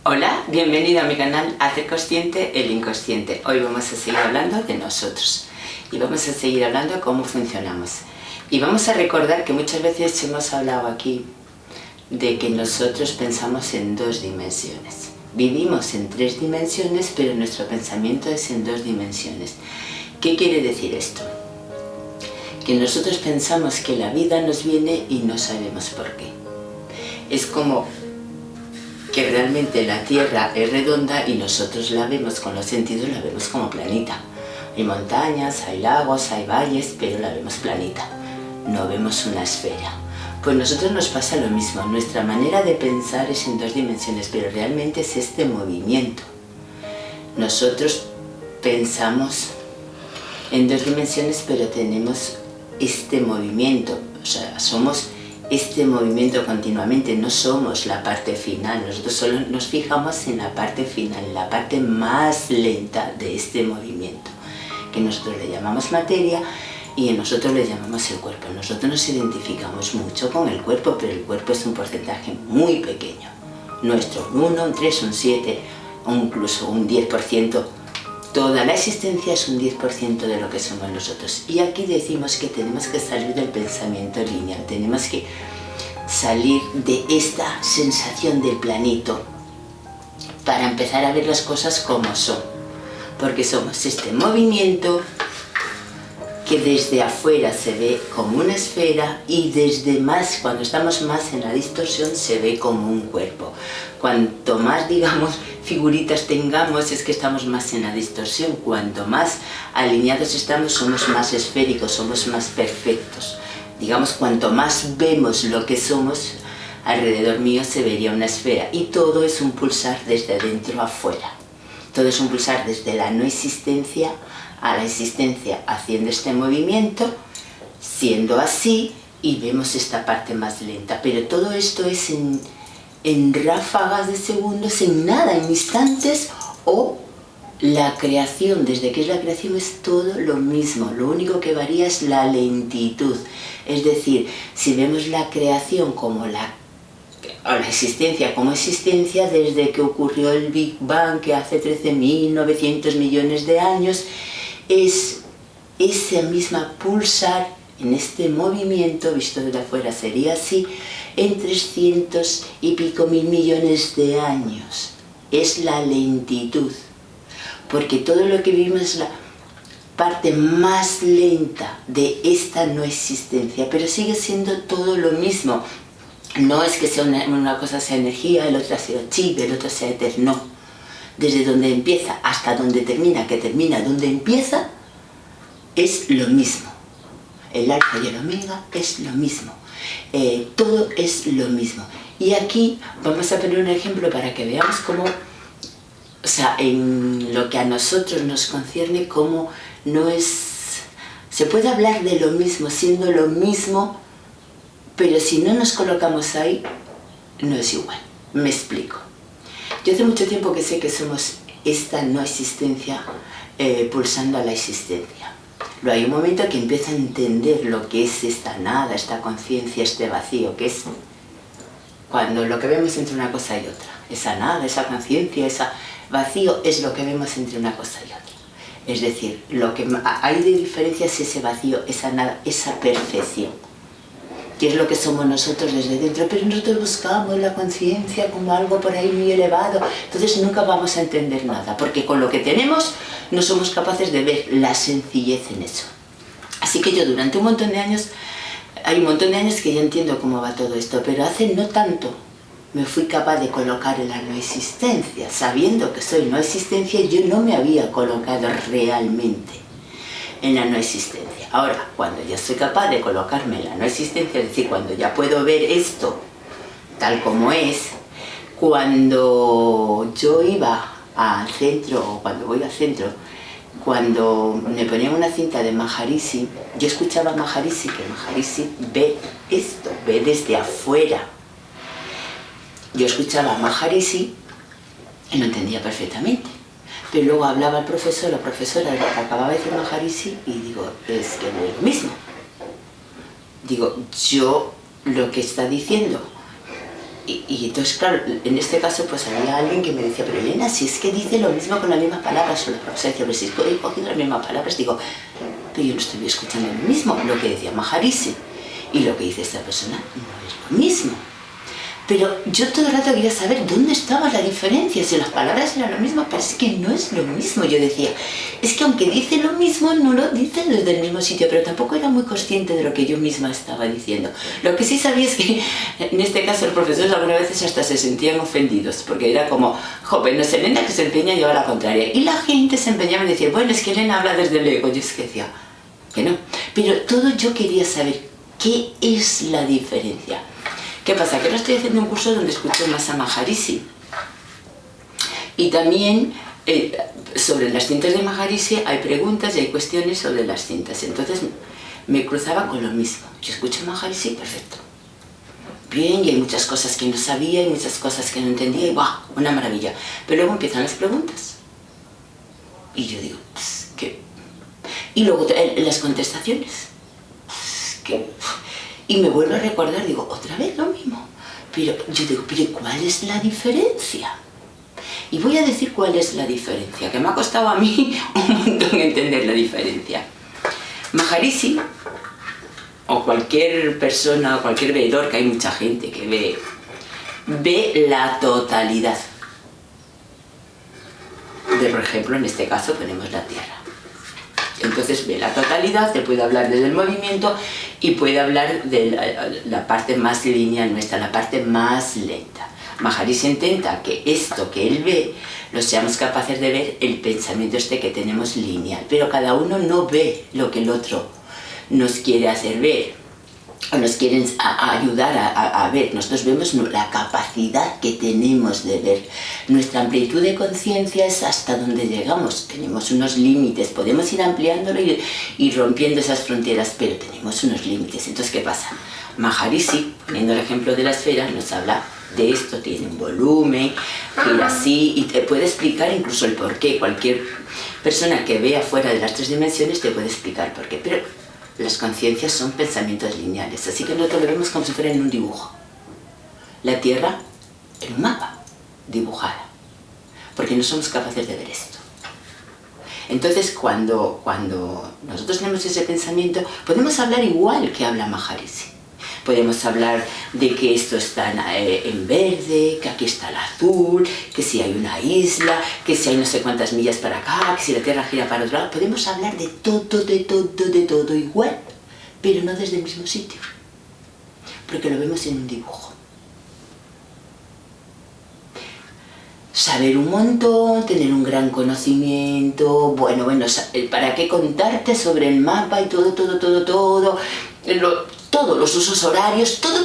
Hola, bienvenido a mi canal Hacer Consciente el Inconsciente. Hoy vamos a seguir hablando de nosotros y vamos a seguir hablando de cómo funcionamos. Y vamos a recordar que muchas veces hemos hablado aquí de que nosotros pensamos en dos dimensiones. Vivimos en tres dimensiones, pero nuestro pensamiento es en dos dimensiones. ¿Qué quiere decir esto? Que nosotros pensamos que la vida nos viene y no sabemos por qué. Es como que realmente la Tierra es redonda y nosotros la vemos con los sentidos, la vemos como planita. Hay montañas, hay lagos, hay valles, pero la vemos planita. No vemos una esfera. Pues a nosotros nos pasa lo mismo. Nuestra manera de pensar es en dos dimensiones, pero realmente es este movimiento. Nosotros pensamos en dos dimensiones, pero tenemos este movimiento. O sea, somos este movimiento continuamente, no somos la parte final. Nosotros solo nos fijamos en la parte final, en la parte más lenta de este movimiento, que nosotros le llamamos materia y nosotros le llamamos el cuerpo. Nosotros nos identificamos mucho con el cuerpo, pero el cuerpo es un porcentaje muy pequeño. Nuestro, un 1, un 3, un 7, o incluso un 10%. Toda la existencia es un 10% de lo que somos nosotros. Y aquí decimos que tenemos que salir del pensamiento lineal, tenemos que salir de esta sensación del planito para empezar a ver las cosas como son. Porque somos este movimiento que desde afuera se ve como una esfera y desde más, cuando estamos más en la distorsión, se ve como un cuerpo. Cuanto más, digamos, figuritas tengamos, es que estamos más en la distorsión. Cuanto más alineados estamos, somos más esféricos, somos más perfectos. Digamos, cuanto más vemos lo que somos, alrededor mío se vería una esfera. Y todo es un pulsar desde adentro a afuera. Todo es un pulsar desde la no existencia a la existencia, haciendo este movimiento, siendo así, y vemos esta parte más lenta. Pero todo esto es en ráfagas de segundos, en nada, en instantes, o la creación. Desde que es la creación es todo lo mismo, lo único que varía es la lentitud. Es decir, si vemos la creación como la existencia como existencia, desde que ocurrió el Big Bang, que hace 13.900 millones de años, es esa misma pulsar en este movimiento, visto desde afuera sería así, en 300 y pico mil millones de años. Es la lentitud, porque todo lo que vivimos es la parte más lenta de esta no existencia, pero sigue siendo todo lo mismo. No es que sea una cosa sea energía, el otra sea chi, el otro sea éter, no. Desde donde empieza hasta donde termina, que termina donde empieza, es lo mismo. El alfa y el omega es lo mismo. Todo es lo mismo. Y aquí vamos a poner un ejemplo para que veamos cómo, o sea, en lo que a nosotros nos concierne, cómo no es... Se puede hablar de lo mismo, siendo lo mismo, pero si no nos colocamos ahí, no es igual. Me explico. Yo hace mucho tiempo que sé que somos esta no existencia pulsando a la existencia. Luego hay un momento que empiezo a entender lo que es esta nada, esta conciencia, este vacío, que es cuando lo que vemos entre una cosa y otra. Esa nada, esa conciencia, ese vacío es lo que vemos entre una cosa y otra. Es decir, lo que hay de diferencia es ese vacío, esa nada, esa perfección, que es lo que somos nosotros desde dentro, pero nosotros buscamos la conciencia como algo por ahí muy elevado, entonces nunca vamos a entender nada, porque con lo que tenemos no somos capaces de ver la sencillez en eso. Así que yo durante un montón de años, hay un montón de años que ya entiendo cómo va todo esto, pero hace no tanto me fui capaz de colocar en la no existencia, sabiendo que soy no existencia, yo no me había colocado realmente en la no existencia. Ahora, cuando ya soy capaz de colocarme en la no existencia, es decir, cuando ya puedo ver esto tal como es, cuando yo iba al centro, o cuando voy al centro, cuando me ponían una cinta de Maharishi, yo escuchaba a Maharishi, que Maharishi ve esto, ve desde afuera. Yo escuchaba a Maharishi y lo entendía perfectamente. Pero luego hablaba el profesor, la profesora, lo que acababa de decir Maharishi, y digo, es que no es lo mismo. Digo, yo lo que está diciendo Y entonces, claro, en este caso pues había alguien que me decía, pero Elena, si es que dice lo mismo con las mismas palabras, o la profesora decía, pero si es que he cogido las mismas palabras, digo, pero yo no estoy escuchando lo mismo, lo que decía Maharishi y lo que dice esta persona no es lo mismo. Pero yo todo el rato quería saber dónde estaba la diferencia, si las palabras eran lo mismo, pero es que no es lo mismo. Yo decía, es que aunque dice lo mismo, no lo dice desde el mismo sitio, pero tampoco era muy consciente de lo que yo misma estaba diciendo. Lo que sí sabía es que, en este caso, los profesores algunas veces hasta se sentían ofendidos, porque era como, joven, no es Elena que se empeña a llevar la contraria. Y la gente se empeñaba y decía, bueno, es que Elena habla desde el ego. Yo es que decía, que no. Pero todo yo quería saber qué es la diferencia. ¿Qué pasa? Que ahora estoy haciendo un curso donde escucho más a Maharishi. Y también sobre las cintas de Maharishi hay preguntas y hay cuestiones sobre las cintas. Entonces me cruzaba con lo mismo. Yo escucho a Maharishi, perfecto. Bien, y hay muchas cosas que no sabía y muchas cosas que no entendía y ¡guau! Una maravilla. Pero luego empiezan las preguntas. Y yo digo, pues, ¿qué? Y luego las contestaciones. Pues, ¿qué? Y me vuelvo a recordar, digo, otra vez lo mismo. Pero yo digo, ¿pero cuál es la diferencia? Y voy a decir cuál es la diferencia, que me ha costado a mí un montón entender la diferencia. Maharishi, o cualquier persona, o cualquier veedor, que hay mucha gente que ve la totalidad. Por ejemplo, en este caso tenemos la Tierra. Entonces ve la totalidad, te puede hablar desde el movimiento y puede hablar de la parte más lineal nuestra, la parte más lenta. Maharishi intenta que esto que él ve, lo seamos capaces de ver el pensamiento este que tenemos lineal, pero cada uno no ve lo que el otro nos quiere hacer ver, o nos quieren ayudar a ver. Nosotros vemos la capacidad que tenemos de ver. Nuestra amplitud de conciencia es hasta donde llegamos. Tenemos unos límites, podemos ir ampliándolo y rompiendo esas fronteras, pero tenemos unos límites. Entonces, ¿qué pasa? Maharishi, poniendo el ejemplo de la esfera, nos habla de esto, tiene un volumen, gira así, y te puede explicar incluso el porqué. Cualquier persona que vea fuera de las tres dimensiones te puede explicar por qué. Pero las conciencias son pensamientos lineales, así que nosotros lo vemos como si fuera en un dibujo. La Tierra en un mapa, dibujada, porque no somos capaces de ver esto. Entonces, cuando nosotros tenemos ese pensamiento, podemos hablar igual que habla Maharishi. Podemos hablar de que esto está en verde, que aquí está el azul, que si hay una isla, que si hay no sé cuántas millas para acá, que si la Tierra gira para otro lado. Podemos hablar de todo igual, pero no desde el mismo sitio, porque lo vemos en un dibujo. Saber un montón, tener un gran conocimiento, bueno, ¿para qué contarte sobre el mapa y todo, todos los usos horarios, todo,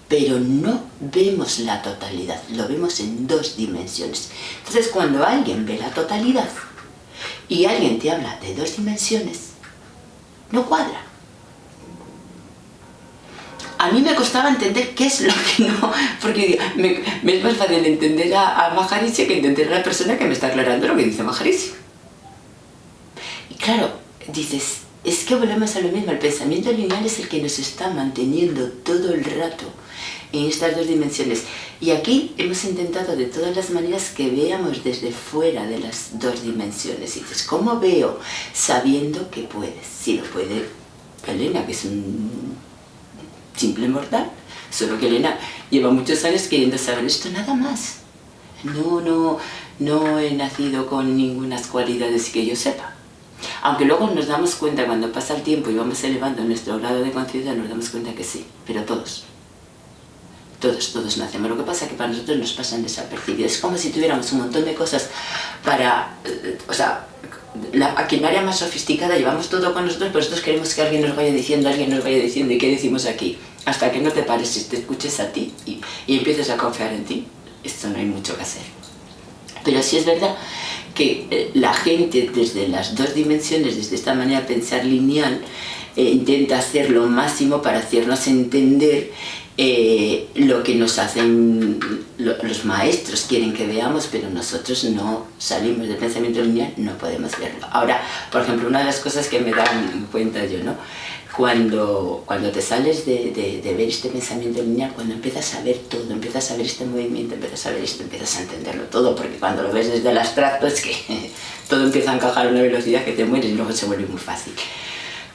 pero no vemos la totalidad, lo vemos en dos dimensiones. Entonces, cuando alguien ve la totalidad y alguien te habla de dos dimensiones, no cuadra. A mí me costaba entender qué es lo que no, porque me es más fácil entender a Maharishi que entender a la persona que me está aclarando lo que dice Maharishi. Y claro, dices, es que volvemos a lo mismo, el pensamiento lineal es el que nos está manteniendo todo el rato en estas dos dimensiones. Y aquí hemos intentado de todas las maneras que veamos desde fuera de las dos dimensiones. Y dices, ¿cómo veo? Sabiendo que puedes. Si lo puede Elena, que es un simple mortal, solo que Elena lleva muchos años queriendo saber esto nada más. No he nacido con ningunas cualidades que yo sepa. Aunque luego nos damos cuenta, cuando pasa el tiempo y vamos elevando nuestro grado de conciencia, nos damos cuenta que sí, pero todos nacemos. Lo que pasa es que para nosotros nos pasan desapercibidos. Es como si tuviéramos un montón de cosas para... la maquinaria más sofisticada, llevamos todo con nosotros, pero nosotros queremos que alguien nos vaya diciendo, ¿y qué decimos aquí? Hasta que no te pares y te escuches a ti y empieces a confiar en ti, esto no hay mucho que hacer. Pero sí es verdad que la gente desde las dos dimensiones, desde esta manera de pensar lineal, intenta hacer lo máximo para hacernos entender lo que nos hacen los maestros, quieren que veamos, pero nosotros no salimos del pensamiento lineal, no podemos verlo. Ahora, por ejemplo, una de las cosas que me dan cuenta yo, ¿no? cuando te sales de ver este pensamiento lineal, cuando empiezas a ver todo, empiezas a ver este movimiento, empiezas a ver esto, empiezas a entenderlo todo, porque cuando lo ves desde el abstracto es que todo empieza a encajar a una velocidad que te mueres y luego se vuelve muy fácil.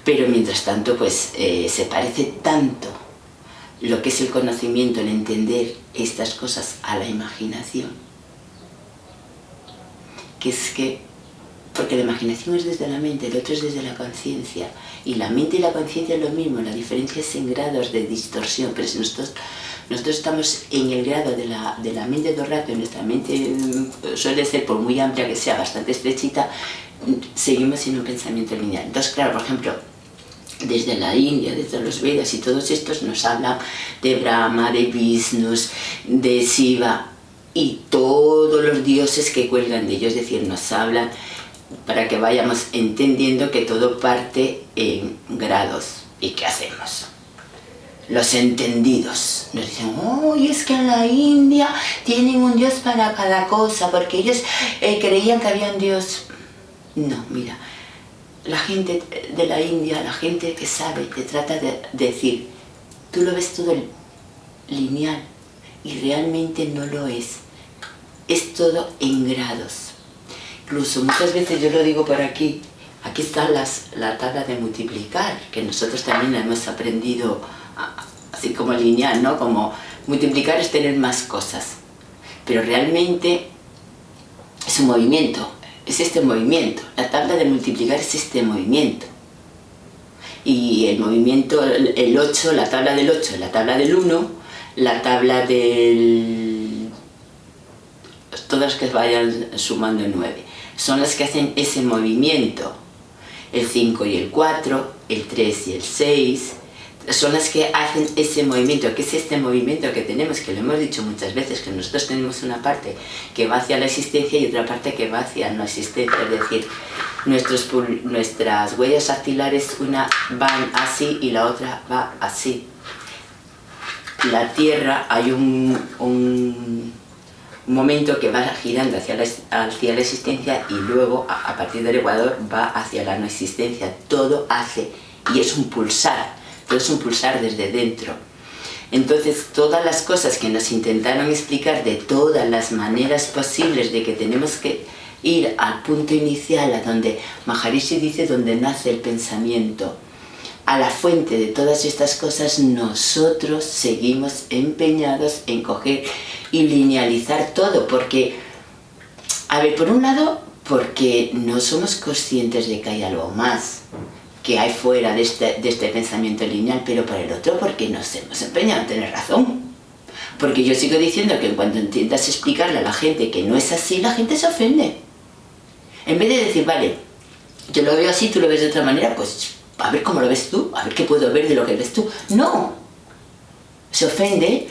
Pero mientras tanto, pues se parece tanto lo que es el conocimiento, el entender estas cosas a la imaginación, que es que, porque la imaginación es desde la mente, el otro es desde la conciencia, y la mente y la conciencia es lo mismo, la diferencia es en grados de distorsión, pero si nosotros estamos en el grado de la mente todo el rato, y nuestra mente suele ser, por muy amplia que sea, bastante estrechita, seguimos en un pensamiento lineal. Entonces, claro, por ejemplo, desde la India, desde los Vedas y todos estos nos hablan de Brahma, de Vishnu, de Shiva y todos los dioses que cuelgan de ellos, es decir, nos hablan para que vayamos entendiendo que todo parte en grados. ¿Y qué hacemos? Los entendidos nos dicen, oh, y es que en la India tienen un dios para cada cosa, porque ellos creían que había un dios. No, mira, la gente de la India, la gente que sabe, te trata de decir, tú lo ves todo lineal y realmente no lo es todo en grados. Incluso muchas veces yo lo digo por aquí está la tabla de multiplicar, que nosotros también la hemos aprendido así como lineal, ¿no? Como multiplicar es tener más cosas, pero realmente es un movimiento, es este movimiento, la tabla de multiplicar es este movimiento. Y el movimiento, el 8, la tabla del 8, la tabla del 1, la tabla del... todas las que vayan sumando 9, son las que hacen ese movimiento. El 5 y el 4, el 3 y el 6, son las que hacen ese movimiento, que es este movimiento que tenemos, que lo hemos dicho muchas veces, que nosotros tenemos una parte que va hacia la existencia y otra parte que va hacia no existencia, es decir, nuestras huellas dactilares, una van así y la otra va así. La Tierra, hay un momento que va girando hacia la existencia y luego a partir del ecuador va hacia la no existencia. Todo hace, y es un pulsar, todo es un pulsar desde dentro. Entonces todas las cosas que nos intentaron explicar de todas las maneras posibles de que tenemos que ir al punto inicial, a donde Maharishi dice donde nace el pensamiento, a la fuente de todas estas cosas, nosotros seguimos empeñados en coger y linealizar todo, porque, a ver, por un lado, porque no somos conscientes de que hay algo más que hay fuera de este pensamiento lineal, pero por el otro, porque nos hemos empeñado en tener razón. Porque yo sigo diciendo que cuando intentas explicarle a la gente que no es así, la gente se ofende. En vez de decir, vale, yo lo veo así, tú lo ves de otra manera, pues a ver cómo lo ves tú, a ver qué puedo ver de lo que ves tú. No, se ofende,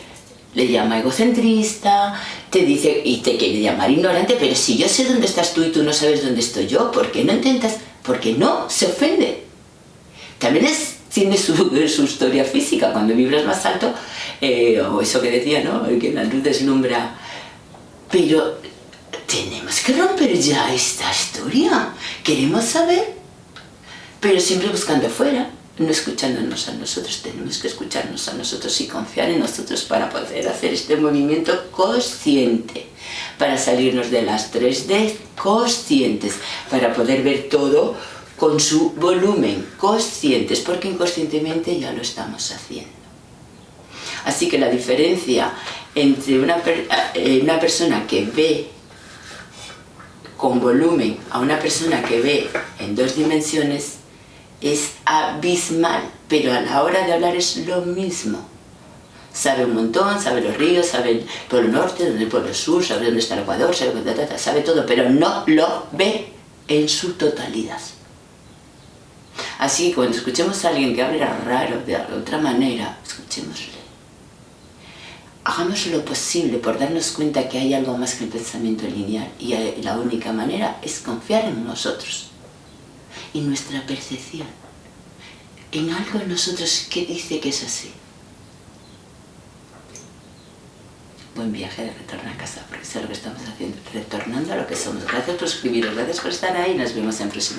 le llama egocentrista, te dice y te quiere llamar ignorante, pero si yo sé dónde estás tú y tú no sabes dónde estoy yo, ¿por qué no intentas? Porque no, se ofende. También tiene su historia física, cuando vibras más alto, o eso que decía, ¿no? Que la luz deslumbra. Pero tenemos que romper ya esta historia, queremos saber, pero siempre buscando afuera, no escuchándonos a nosotros. Tenemos que escucharnos a nosotros y confiar en nosotros para poder hacer este movimiento consciente, para salirnos de las 3D conscientes, para poder ver todo con su volumen, conscientes, porque inconscientemente ya lo estamos haciendo. Así que la diferencia entre una persona que ve con volumen a una persona que ve en 2 dimensiones es abismal, pero a la hora de hablar es lo mismo. Sabe un montón, sabe los ríos, sabe el Polo Norte, el Polo Sur, sabe dónde está el Ecuador, sabe todo, pero no lo ve en su totalidad. Así que cuando escuchemos a alguien que habla raro, de otra manera, escuchémosle. Hagamos lo posible por darnos cuenta que hay algo más que el pensamiento lineal, y la única manera es confiar en nosotros, en nuestra percepción, en algo en nosotros que dice que es así. Buen viaje de retorno a casa, porque eso es lo que estamos haciendo, retornando a lo que somos. Gracias por suscribiros, gracias por estar ahí, nos vemos en próximas.